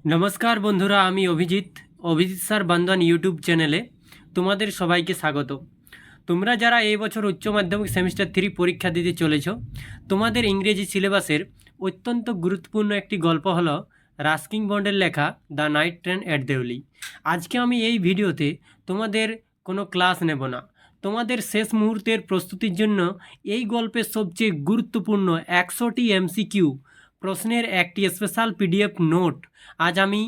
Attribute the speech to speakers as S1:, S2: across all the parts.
S1: নমস্কার বন্ধুরা, আমি অভিজিৎ স্যার বান্দোয়ান ইউটিউব চ্যানেলে তোমাদের সবাইকে স্বাগত। তোমরা যারা এই বছর উচ্চ মাধ্যমিক সেমিস্টার 3 পরীক্ষা দিতে চলেছ, তোমাদের ইংরেজি সিলেবাসের অত্যন্ত গুরুত্বপূর্ণ একটি গল্প হলো রাস্কিন বন্ডের লেখা the night train at Deoli. আজকে আমি এই ভিডিওতে তোমাদের কোনো ক্লাস নেব না, তোমাদের শেষ মুহূর্তের প্রস্তুতির জন্য এই গল্পের সবচেয়ে গুরুত্বপূর্ণ 100টি এমসিকিউ প্রশ্নের একটি স্পেশাল পিডিএফ নোট আজ আমি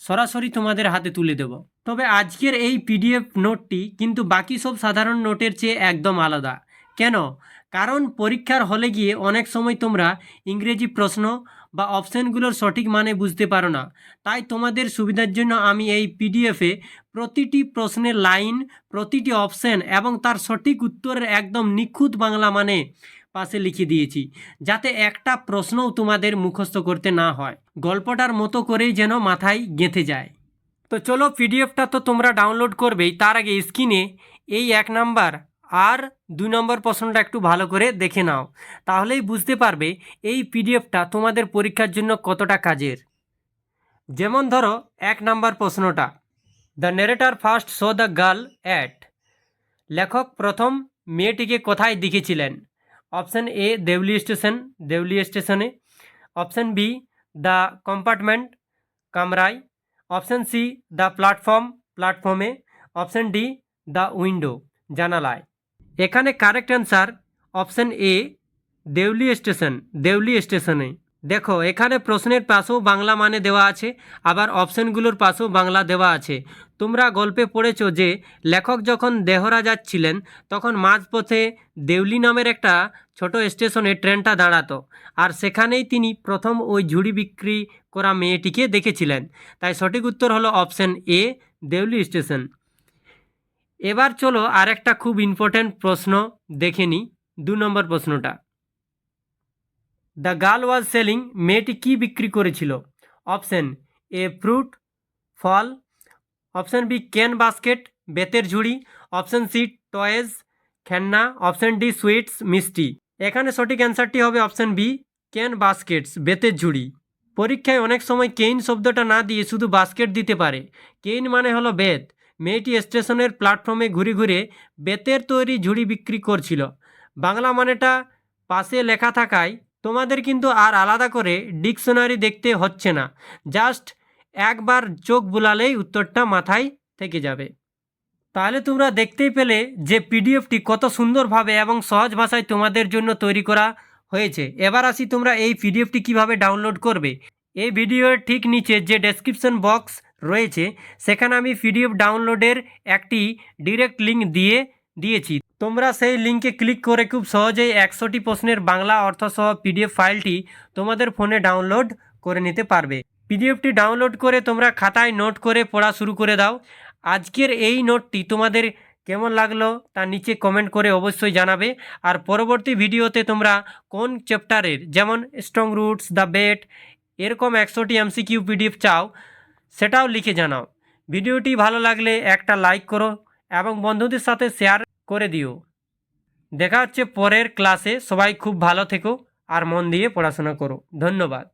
S1: সরাসরি তোমাদের হাতে তুলে দেব। তবে আজকের এই পিডিএফ নোটটি কিন্তু বাকি সব সাধারণ নোটের চেয়ে একদম আলাদা। কেন? কারণ পরীক্ষার হলে গিয়ে অনেক সময় তোমরা ইংরেজি প্রশ্ন বা অপশানগুলোর সঠিক মানে বুঝতে পারো না। তাই তোমাদের সুবিধার জন্য আমি এই পিডিএফে প্রতিটি প্রশ্নের লাইন, প্রতিটি অপশান এবং তার সঠিক উত্তরের একদম নিখুঁত বাংলা মানে পাশে লিখে দিয়েছি, যাতে একটা প্রশ্নও তোমাদের মুখস্থ করতে না হয়, গল্পটার মতো করেই যেন মাথায় গেঁথে যায়। তো চলো, পিডিএফটা তো তোমরা ডাউনলোড করবেই, তার আগে স্ক্রিনে এই 1 নাম্বার আর 2 নম্বর প্রশ্নটা একটু ভালো করে দেখে নাও, তাহলেই বুঝতে পারবে এই পিডিএফটা তোমাদের পরীক্ষার জন্য কতটা কাজের। যেমন ধরো 1 নাম্বার প্রশ্নটা, the narrator first saw the girl at, লেখক প্রথম মেয়েটিকে কোথায় দেখেছিলেন? অপশান এ দেউলি স্টেশনে, অপশান বি দ্য কম্পার্টমেন্ট, কামরায়, অপশান সি দ্য প্ল্যাটফর্মে, অপশান ডি দ্য উইন্ডো, জানালায়। এখানে correct answer option A Deoli স্টেশনে। দেখো, এখানে প্রশ্নের পাশেও বাংলা মানে দেওয়া আছে, আবার অপশানগুলোর পাশেও বাংলা দেওয়া আছে। তোমরা গল্পে পড়েছো যে লেখক যখন দেহরা যাচ্ছিলেন তখন মাঝপথে দেউলি নামের একটা ছোট স্টেশনে ট্রেনটা দাঁড়াতো, আর সেখানেই তিনি প্রথম ওই ঝুড়ি বিক্রি করা মেয়েটিকে দেখেছিলেন। তাই সঠিক উত্তর হলো অপশান এ দেউলি স্টেশন। এবার চলো আরেকটা খুব ইম্পর্ট্যান্ট প্রশ্ন দেখে নিই, 2 নম্বর প্রশ্নটা। দ্য গার্ল ওয়াজ সেলিং, মেয়েটি কী বিক্রি করেছিল? অপশান এ ফ্রুট, ফল, অপশান বি ক্যান বাস্কেট, বেতের ঝুড়ি, অপশান সি টয়েজ, খেলনা, অপশান ডি সুইটস, মিষ্টি। এখানে সঠিক অ্যান্সারটি হবে অপশান বি ক্যান বাস্কেটস, বেতের ঝুড়ি। পরীক্ষায় অনেক সময় কেইন শব্দটা না দিয়ে শুধু বাস্কেট দিতে পারে। কেইন মানে হলো বেত। মেয়েটি স্টেশনের প্ল্যাটফর্মে ঘুরে ঘুরে বেতের তৈরি ঝুড়ি বিক্রি করছিল। বাংলা মানেটা পাশে লেখা থাকায় তোমাদের কিন্তু আর আলাদা করে ডিকশনারি দেখতে হচ্ছে না, জাস্ট একবার চোখ বুলালেই উত্তরটা মাথায় থেকে যাবে। তাহলে তোমরা দেখতেই পেলে যে পিডিএফটি কত সুন্দরভাবে এবং সহজ ভাষায় তোমাদের জন্য তৈরি করা হয়েছে। এবার আসি তোমরা এই পিডিএফটি কিভাবে ডাউনলোড করবে। এই ভিডিওর ঠিক নিচে যে ডেসক্রিপশন বক্স রয়েছে সেখানে আমি পিডিএফ ডাউনলোডের একটি ডিরেক্ট লিঙ্ক দিয়েছি। তোমরা সেই লিঙ্কে ক্লিক করে খুব সহজেই 100টি প্রশ্নের বাংলা অর্থসহ পিডিএফ ফাইলটি তোমাদের ফোনে ডাউনলোড করে নিতে পারবে। পিডিএফটি ডাউনলোড করে তোমরা খাতায় নোট করে পড়া শুরু করে দাও। আজকের এই নোটটি তোমাদের কেমন লাগলো তা নিচে কমেন্ট করে অবশ্যই জানাবে। আর পরবর্তী ভিডিওতে তোমরা কোন চ্যাপ্টারের, যেমন স্ট্রং রুটস, দ্য বেট, এরকম 100টি এমসিকিউ পিডিএফ চাও সেটাও লিখে জানাও। ভিডিওটি ভালো লাগলে একটা লাইক করো এবং বন্ধুদের সাথে শেয়ার করে দিও। দেখা হচ্ছে পরের ক্লাসে। সবাই খুব ভালো থেকো আর মন দিয়ে পড়াশোনা করো। ধন্যবাদ।